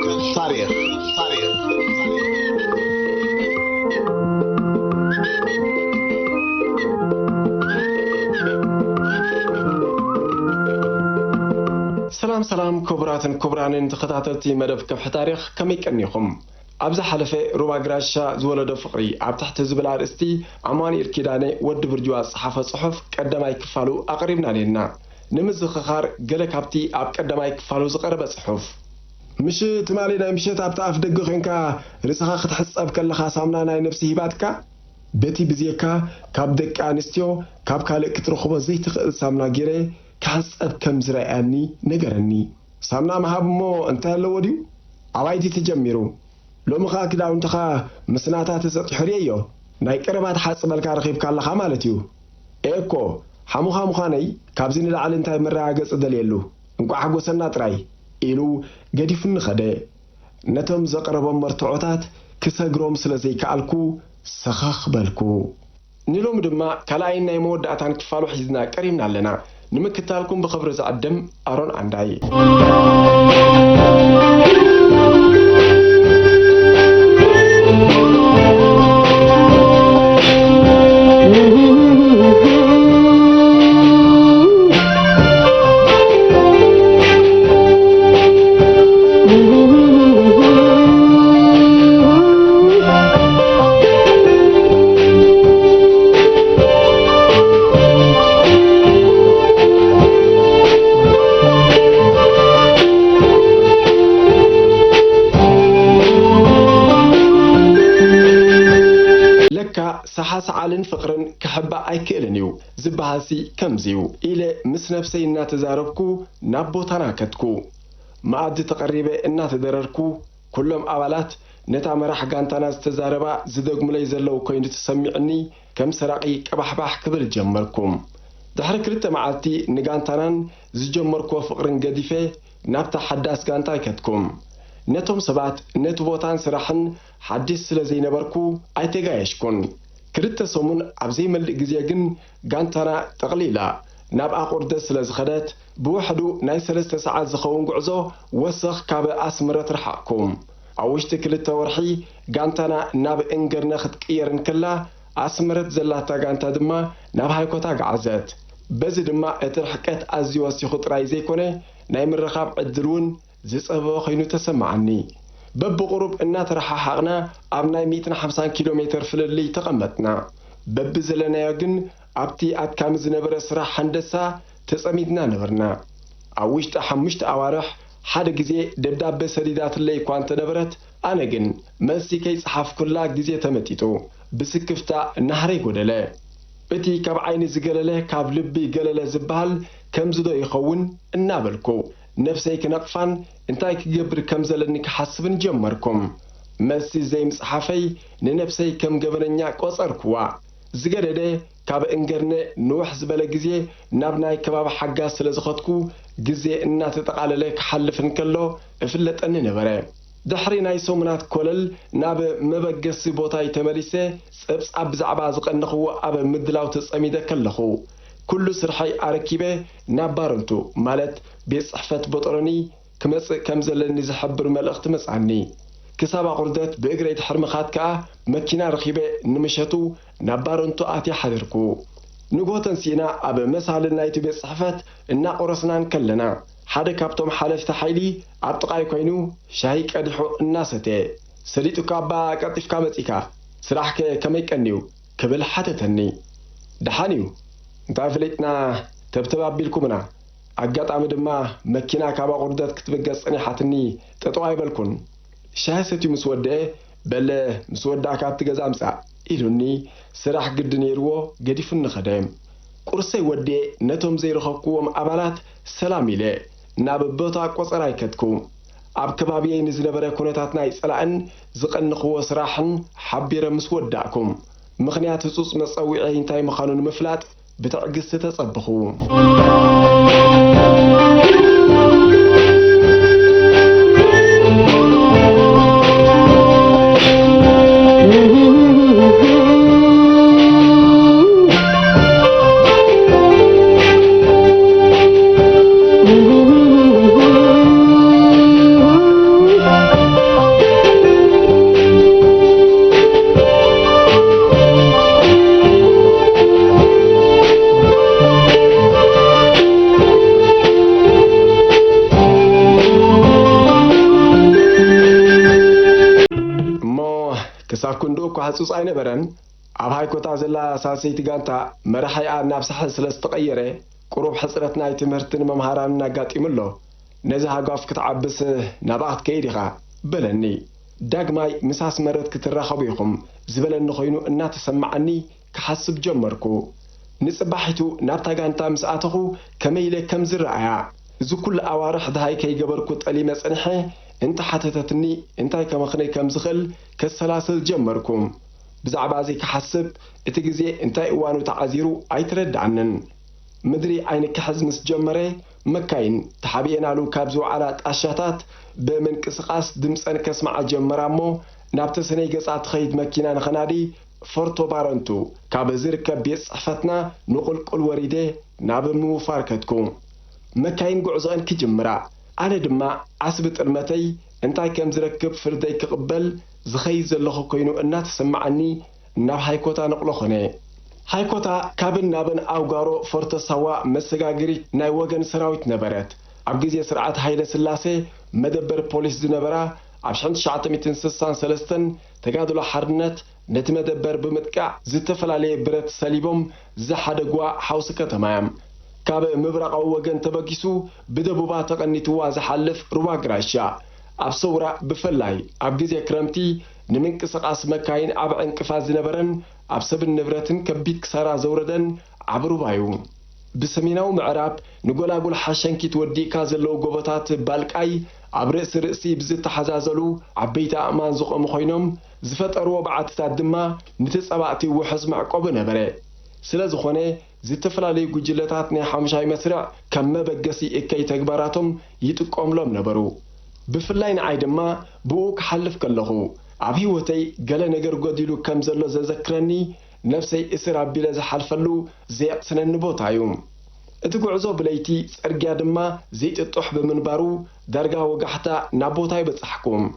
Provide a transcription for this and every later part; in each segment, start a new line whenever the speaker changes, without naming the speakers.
ታሪክ ሰላም ክቡራንን ተኸታተልቲ መደብ ከፍሒ ታሪክ ከመይ ቀኒኹም ኣብዛ ሓለፈ ሩባ ግራሻ ዝወለዶ ፍቕሪ ኣብ ታሕቲ ዝብል ኣርእስቲ ኣማኑኤል ኪዳነ ወዲ ብርጅዋ ዝፀሓፈ ጽሑፍ ቀዳማይ ክፋሉ ኣቕሪብና ኣለና ንምዝኽኻር ገለ ካብቲ ኣብ ቀዳማይ ክፋሉ ዝቐረበ ጽሑፍ ምሽት ማሊ ናይ ምሽት ኣብታ ኣፍ ደገ ኮንካ ርእስኻ ክትሕፀብ ከለኻ ሳሙና ናይ ነፍሲ ሂባትካ በቲ ብዜካ ካብ ደቂ ኣንስትዮ ካብ ካልእ ክትረኽቦ ዘይትኽእል ሳሙና ገይረ ክሕፀብ ከም ዝረኣያኒ ነገረኒ ሳሙና መሃብ እሞ እንታይ ኣለዎ ድዩ ኣባይቲ ተጀሚሩ ሎሚ ኸ ክዳውንትኻ ምስናታ ተሰጢሑ ርአዮ ናይ ቀረባት ሓፅበልካ ረኺብካ ኣለኻ ማለት እዩ እኮ ሓሙኻ ምዃነይ ካብዚ ንላዕሊ እንታይ መረጋገፂ ደልየሉ እንቋ ሓጎሰና ጥራይ ኢሉ ገዲፉ ንኸደ ነቶም ዘቐረቦም መርትዖታት ክሰግሮም ስለ ዘይከኣልኩ ሰኸኽ በልኩ ንሎም ድማ ካልኣይን ናይ መወዳእታን ክፋሉ ሒዝና ቀሪብና ኣለና ንምክታልኩም ብኽብሪ ዝዓድም ኣሮን ዓንዳይ ሰሓሰዓልን ፍቕርን ክሕባ ኣይክእልን ዝበሃሲ ከምዚዩ ኢለ ምስ ነፍሰይ እናተዛረብኩ ናብ ቦታና ከትኩ ማኣዲ ተቐሪበ እናተደረርኩ ኩሎም ኣባላት ነታ መራሕ ጋንታና ዝተዛረባ ዝደግሙለይ ዘለው ኮይኑ ተሰሚዕኒ ከም ሰራቂ ቀባሕባሕ ክብል ጀመርኩም ድሕሪ ክልተ መዓልቲ ንጋንታናን ዝጀመርኩ ፍቕርን ገዲፈ ናብታ ሓዳስ ጋንታ ከትኩም ነቶም ሰባት ነቲ ቦታን ስራሕን ሓዲስ ስለ ዘይነበርኩ ኣይተጋየሽኩን ክልተ ሰሙን ኣብ ዘይመልእ ግዜ ግን ጋንታና ጠቕሊላ ናብ ኣቁርደ ስለ ዝኸደት ብውሕዱ ናይ 3 ሰዓት ዝኸውን ጉዕዞ ወሰኽ ካብ ኣስመረት ረሓቕኩም ኣብ ውሽጢ ክልተ ወርሒ ጋንታና ናብ እንገርነ ክትቅየር እንከላ ኣስመረት ዘላታ ጋንታ ድማ ናብ ሃይኮታ ገዓዘት በዚ ድማ እቲ ርሕቀት ኣዝዩ ወሲኹ ጥራይ ዘይኮነ ናይ ምርኻብ ዕድል እውን ዝፀበበ ኮይኑ ተሰማዓኒ በብቁሩብ እናተረሓሓቕና ኣብ ናይ 150 ኪሎ ሜትር ፍልልይ ተቐመጥና በቢ ዘለናዮ ግን ኣብቲ ኣድካሚ ዝነበረ ስራሕ ሃንደሳ ተጸሚድና ነበርና ኣብ ውሽጢ 5 ኣዋርሕ ሓደ ግዜ ደብዳቤ ሰዲዳትለይ እኳ እንተነበረት ኣነ ግን መልሲ ከይፀሓፍኩላ ግዜ ተመጢጡ ብስክፍታ ናህረይ ጎደለ እቲ ካብ ዓይኒ ዝገለለ ካብ ልቢ ገለለ ዝበሃል ከምዝዶ ይኸውን እናበልኩ ነፍሰይ ክነቕፋን እንታይ ክገብር ከም ዘለኒ ክሓስብን ጀመርኩም መልሲ ዘይምፅሓፈይ ንነፍሰይ ከም ገበነኛ ቆፀርኩዋ ዝገደደ ካብ እንገርነ ንውሕ ዝበለ ግዜ ናብ ናይ ከባቢ ሓጋዝ ስለ ዝኸትኩ ግዜ እናተጠቓለለ ክሓልፍ እንከሎ እፍለጠኒ ነበረ ድሕሪ ናይ ሰሙናት ኮለል ናብ መበገሲ ቦታ ተመሊሰ ፀብፃብ ብዛዕባ ዝቐንኽዎ ኣብ ምድላው ተጸሚደ ከለኹ ኩሉ ስርሐይ ኣረኪበ ናብ ባረንቱ ማለት ቤት ጽሕፈት ቦጠሮኒ ክመጽእ ከም ዘለኒ ዝሕብር መልእኽቲ መጻኒ ክሳብ ኣቁርደት ብእግረይ ድሕሪ ምኻድ ከዓ መኪና ረኺበ ንምሸቱ ናብ ባረንቱ ኣትየ ሓደርኩ ንግሆ ተንሲእና ኣብ መሳልል ናይቲ ቤት ጽሕፈት እናቆረስናን ከለና ሓደ ካብቶም ሓለፍቲ ሓይሊ ኣብ ጥቓይ ኮይኑ ሻሂ ቀዲሑ እናሰተየ ሰሊጡካ ኣባ ቀጢፍካ መጺካ ስራሕከ ከመይ ቀኒዩ ክብል ሓተተኒ ደሓን እዩ እንታይ ፍለጥና ተብተባቢልኩምና ኣጋጣሚ ድማ መኪና ካብ ኣቁርደት ክትበገጽኒ ሓትኒ ጠጠው ኣይበልኩን ሻሂ ሰትዩ ምስ ወድአ በለ ምስ ወዳእካ ኣብቲ ገዛ ምጻእ ኢሉኒ ስራሕ ግዲ ነይርዎ ገዲፉ ንኸደ ቁርሰይ ወድአ ነቶም ዘይረኸብክዎም ኣባላት ሰላም ኢለ ናብ ቦታ ቆፀራ ይከትኩ ኣብ ከባቢየ ንዝነበረ ኩነታት ናይ ፀላእን ዝቐንኽዎ ስራሕን ሓቢረ ምስ ወዳእኩም ምኽንያት ህፁፅ መፀዊዒ እንታይ ምዃኑ ንምፍላጥ بتعجز تتصبخوا كندو كحسوس أين برن أبهاي كوتا زلا ساسيت جانتا مرحي عن نفسه سلست غيره قروب حسرتنا يتمرتن ممهرنا قات يملو نزها قاف كتعبس نبعت كيدها بلني داغماي مساس مرت كتراخبيكم زبلن خينو إنها تسمعني كحسب جمركو نصبحتو نابتا جانتا مساتخو كميله كم زرعيا زو كل أوارح دهاي كي جبركو تقلي مسنحه انت حتتتني انت كمخني كم زخل كالسلاسل جمركم بزعبا زي كحسب اتجزي انت ايوانو تعزيرو ايترد عنن مدري عين كحز مسجمري مكاين تحبينا له كابزو على اشاتات بمن قسقاس دمصن كسمع جمرامو نابتسني قصات خيد مكينا نخنادي فرتو بارنتو كابزير كبيص صحفتنا نقول كل وريده نابمو فاركتكم مكاين قعزان كجمرا أنا دما عصبت المتي انتاي كم زركب فردي كقبل زخيز اللخو كينو إنها تسمعني ناب هايكوتا نقلخني هايكوتا كابن نابن أوغارو فرت سوا مسجاجري ناي وجن سراويت نبرت عبجزي سرعة هايلة سلاسة مدبر بوليس دنبرة عشان شعت ميتين سلسان سلستن تجادل حرنت نتمدبر بمتكع زتفل عليه برت سليبهم زحدقوا حوسكة تمام كاب مبرق أو وجن تبكيسو بدبوبا تقنيتوا زحلف روا قراشا أبصورة بفلاي أبجزي كرمتي نمنك سقاس مكاين أبع انكفاز نبرن أبسب النبرتن كبيت كسارا زوردن عبرو بايو بسميناو معراب نقول أقول حاشن كي تودي كازلو قوبتات بالكاي عبرئس رئسي بزت حزازلو عبيت أمان زق مخينم زفت أروا بعتتا دما نتسأبعتي وحز معقوب نبري سلاز خونه زتفلالي جوجلتات ني حمشاي مسرع كم بقسي اكاي تكباراتهم يتقوم لهم نبرو بفلاين عيدما بوك حلف كلهو عبي وتي قال نجر قديلو كم زلو زذكرني نفسي اسر عبيلا زحلفلو زي سنن بوتايوم اتقعزو بليتي سرقيا دما زيت الطح بمنبارو درقا وقحتا نابوتاي بتصحكم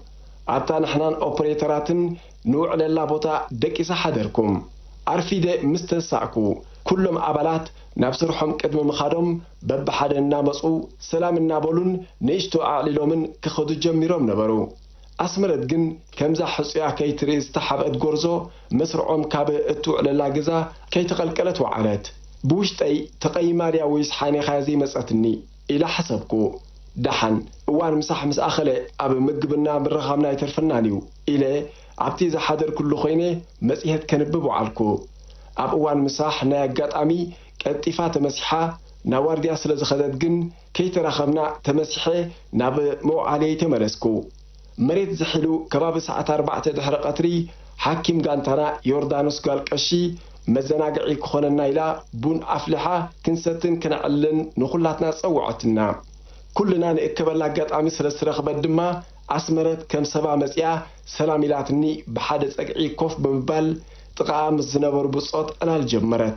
عطا نحنان اوبريتراتن نوع للا بوتا دكيسا حدركم عرفي ده مستسعكو كلهم عبالات نفسرحهم قدم مخادم ببحد النامسو سلام النابلون نيشتو أعليلومن كخدو جميروم نبرو أسمرت جن كمزا حسيا كي تريز تحبت جورزو مسرعهم كاب اتو على لاجزا كي تقلقلت وعلت بوشتي تقي ماريا ويسحاني خازي مسأتني إلى حسبكو دحن وان مسح مسأخلي أب مقبلنا بالرغامنا يترفنانيو إلى عبتي إذا حضر كل خينه مسيحة كنببو عالكو أب وان مساح ناقات أمي كاتفات مسيحة نوارديا سلز خدت جن كي تراخبنا تمسيحة ناب مو عليه تمرسكو مريت زحلو كباب ساعة 4 دحر قطري حاكم قانتنا يوردانوس قال كشي مزناقعي كخونا النايلة بون أفلحة كنستن كنعلن نخلاتنا صوعتنا كلنا نأكبر لاقات أمي سلز رخبت دما أسمرت كم سبا مسيا سلاميلاتني بحادث أقعي كوف بمبال تقام الزنبر بصوت أنا الجمرت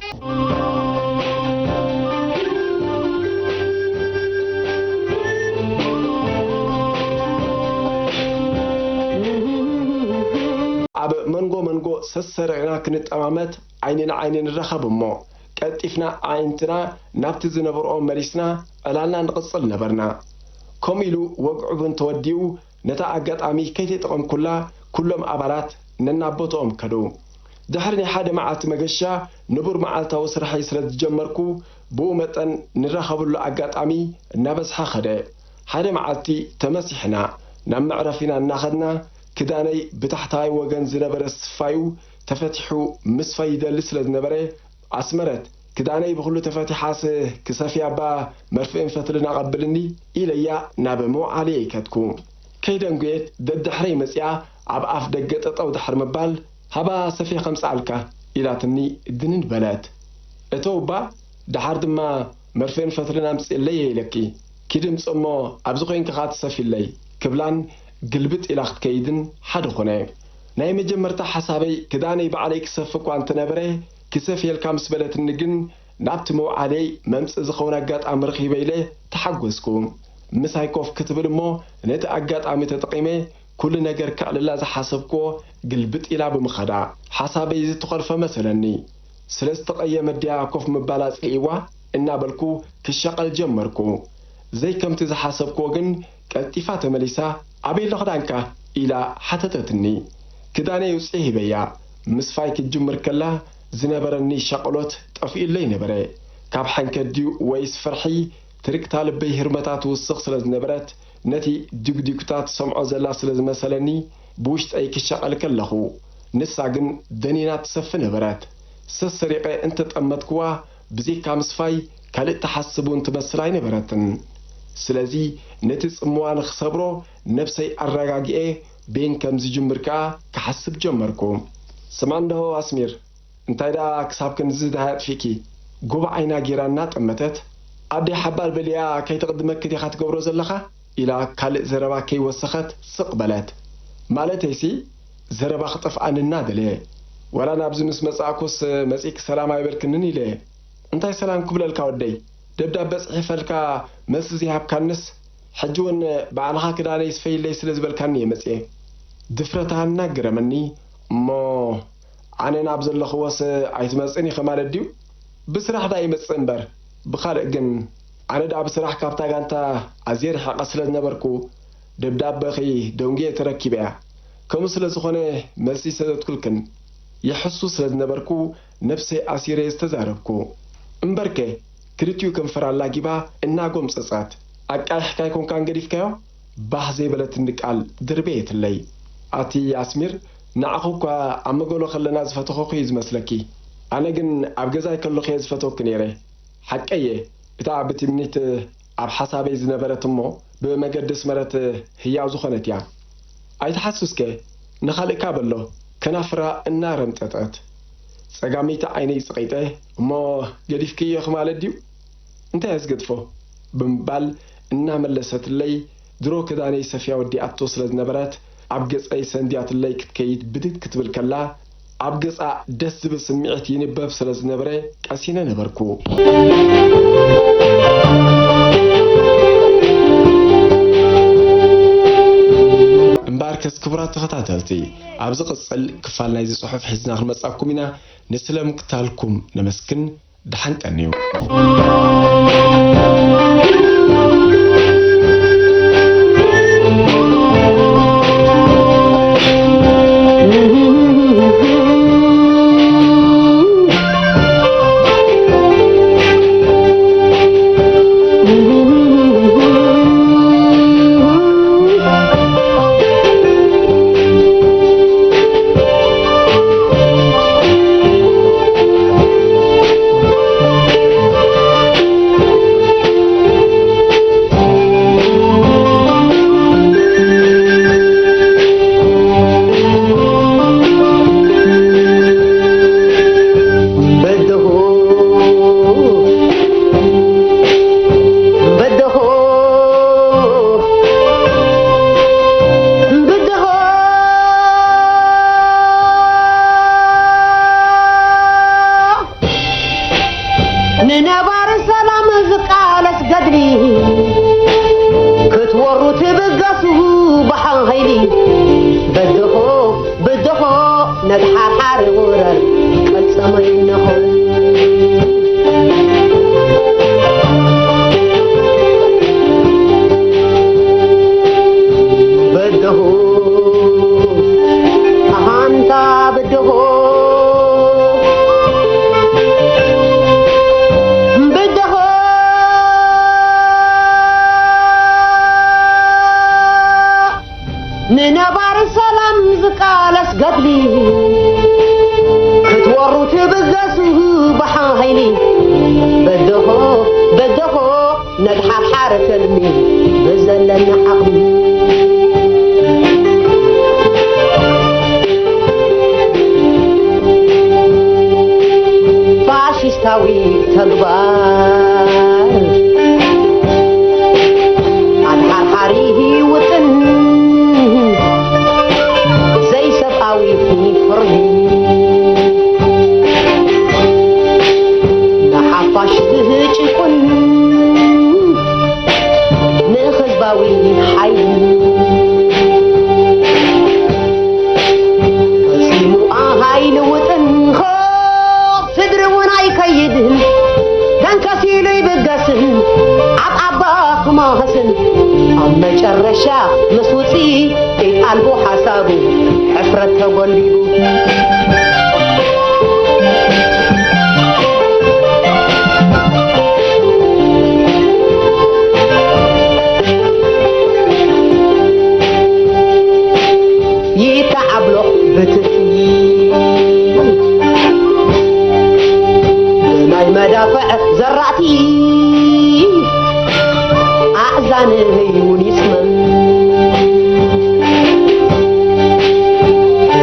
أب منغو سسرعنا كنت أمامت عينين الرخب مو كاتفنا عينتنا نبت الزنبر أو مريسنا ألالنا نقصل نبرنا كوميلو وقعبن توديو نتاعقات أمي كي تقوم كلهم أبارات ننابطهم كدو دحرني حدا معات مقشا نبر معالتا وسرحي سرد جمركو بو متن نرخب له أقات أمي نبس حخده حدا معالتي تمسيحنا نمعرفنا ناخدنا كداني بتحتاي وغن زنبر السفايو تفتحو مسفايدة لسلد نبره أسمرت كداني بخلو تفتحاس كسافيا با مرفئن فتلنا قبلني إليا نابمو عليه كتكو كيدان قيت دد حري مسيا عب أف دقت أو دحر مبال هبا سفي 5 علكة إلى تني الدنين بلاد اتوبا دحر دما مرفئن فتلنا مس اللي لكي كيدم صمو أبزقين كخات سفي اللي كبلان قلبت إلى أخت كيدن حد خناي ناي مجمرتا حسابي كداني بعليك سفك وانت نبره كسفي الكامس بلت النجن نابتمو علي ممس زخونا قات أمرخي بيله تحقوزكم مسايكوف كتب المو نت أقات أمي تتقيمه كل نجر كعل الله حسبكو قلبت إلى بمخدع حسابي زي تقرف مثلني سلست قيم الدياكوف مبالاس إيوه إنا بالكو كشقل جمركو زي كم تزحسبكو جن كالتفات مليسا عبي لخدانك إلى حتتتني ክዳነ ይውጽህ ይበያ ምስፋይ ክጅምር ከላ ዝነበረኒ ሸቅሎት ጠፊኡለይ ነበረ ካብ ሓንከዲው ወይስ ፍርሒ ትርክታ ልበይ ህርመታት ውስኽ ስለዝነበረት ነቲ ድግድግታት ሰምዖ ዘላ ስለዝመሰለኒ ብውሽጠይ ክሸቀል ከለኹ ንሳ ግን ደኒና ትሰፍ ነበረት ሰሰሪቀ እንተ ጠመትኩዋ ብዚካ ምስፋይ ካልእ ተሓስቡን ትመስል ኣይነበረትን ስለዚ ነቲ ጽምዋን ክሰብሮ ነፍሰይ ኣረጋጊኤ ቤን ከም ዝጅምር ከዓ ክሓስብ ጀመርኩ ስማንደሆ ኣስሚር እንታይ ዳ ክሳብ ክንዚ ዳያጥፊኪ ጎባ ዓይና ጌራና ጠመተት ኣዴ ሓባል በልያ ከይተቅድመክ ዲኻ ትገብሮ ዘለኻ ኢላ ካልእ ዘረባ ከይወሰኸት ስቕ በለት ማለተይሲ ዘረባ ክጠፍኣንና ደለ ወላ ናብዚ ምስ መጻእኩስ መጺክ ሰላም ኣይበልክንን ኢለ እንታይ ሰላም ክብለልካ ወደይ ደብዳቤ ጽሒፈልካ መልሲ ዘይሃብካንስ ሕጂ እውን ባዕልኻ ክዳነ ይስፈይለይ ስለ ዝበልካኒ የመጽእ ድፍረትሃና ግረመኒ እሞ ኣነ ናብ ዘለኽወስ ኣይትመጽእን ኢኸ ማለት ድዩ ብስራሕ ዳ ይመጽእ እምበር ብኻልእ ግን ኣነ ዳ ብስራሕ ካብታ ጋንታ ኣዝየ ርሕቐ ስለ ዝነበርኩ ደብዳቤኺ ደንጊየ ተረኪበ እያ ከምኡ ስለ ዝኾነ መልሲ ስለዘትኩልክን የሕሱ ስለ ዝነበርኩ ነፍሰይ ኣሲረ ዝተዛረብኩ እምበርከ ክልቲኡ ከንፈር ኣላጊባ እናጎም ጸጻት ኣቃይሕካ ይኮንካን ገዲፍካዮ ባህ ዘይበለትኒ ቃል ድርቤየትለይ ኣቲ ኣስሚር ንዓኹ እኳ ኣብ መገሎ ከለና ዝፈተኸኹ እዩ ዝመስለኪ ኣነ ግን ኣብ ገዛይ ከለኹ እየ ዝፈተውክ ነይረ ሓቀየ እታ ብትምኒት ኣብ ሓሳበይ ዝነበረት እሞ ብመገዲ ስመረት ህያው ዝኾነት እያ ኣይተሓስስከ ንኻልእካ በሎ ከናፍራ እናረምጠጠት ጸጋሚታ ዓይነይ ጽቐይጠ እሞ ገዲፍክዮ ማለት ድዩ እንታይ ዝገድፎ ብምባል እናመለሰትለይ ድሮ ክዳነይ ሰፊያ ወዲኣቶ ስለ ዝነበረት ኣብ ገጸይ ሰንዲያትለይ ክትከይድ ብድግ ክትብል ከላ ኣብ ገጻ ደስ ዝብል ስምዒት ይንበብ ስለ ዝነበረ ቀሲነ ነበርኩ እምባርከስ ክቡራት ተኸታተልቲ ኣብዚ ቅጽል ክፋል ናይዚ ጽሑፍ ሒዝና ክንመጻኩም ኢና ንስለም ክታልኩም ነመስክን ድሓንቀኒ እዩ
ننبار السلام زقالس قبلي كتورو تبقسه بحاهيلي بدهو ندحر حارة المي بزلنا عقلي فاشيستاوي تغبار عن حريه وطن نحفش تهجكن نخزباوي حي قسيمو هاي لوطن خوف تدرون اي كيدن كان كسيلو يبقسن عباق ماهسن أما جرشا مسوسي قلبو حسابو حفر ብረት ተጎልቢቡ ይተዓብሎ ብትቲ ናይ መዳፈዕ ዘራእቲ ኣእዛን ህይውን ይስመም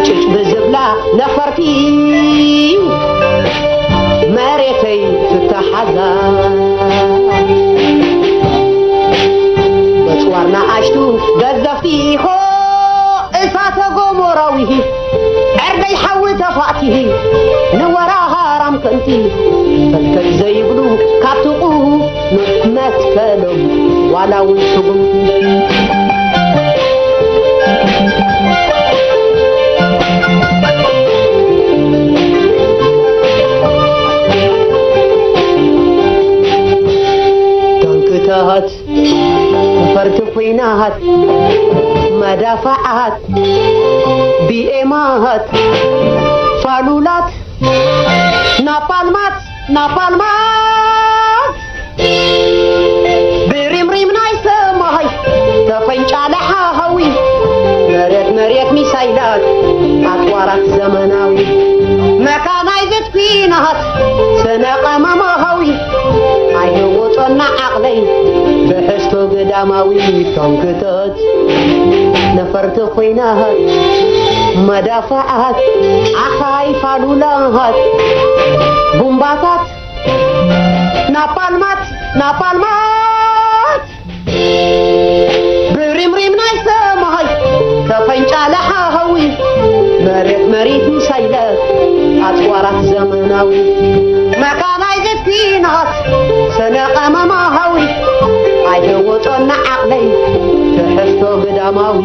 ጭጭ ብዝብላ ነፈርቲ መሬተይ ትተሓዛ በፅዋርና ኣሽቱ ገዘፍቲ ሆ እሳተ ጎሞራዊ ዕርደይ ሓዊ ተፋእቲ ንወራሃራም ከንቲ ፈልፈል ዘይብሉ ካብትቑ መትከሎም ዋላ እውን ትጉም ታንክታት ፈርቲ ኮይናት መዳፋዓት ቢኤማት ፋሉላት ናፓልማት ብሪምሪም ናይ ሰማይ ተፈንጫለ ሓሃዊ መሬት ሚሳይላት ኣጥዋራት ዘመናዊ መካናይዝት ኩናት ሰነቐመማሃዊ ኣይወፆና ዓቕለይ ብሕዝቶ ገዳማዊ ታንክታት ነፈርቲ ኮይናት መዳፋዓት ኣኻይ ፋሉላት ቡምባታት ናፓልማት ብሪምሪም ናይ ሰማይ ተፈንጫለ ሓሃዊ መሬት ሚሳይላት ኣጥዋራት ዘመናዊ መካናይዝት ኩናት ሰነቐመማሃዊ ኣይወፆና ዓቕለይ ትሕዝቶ ገዳማዊ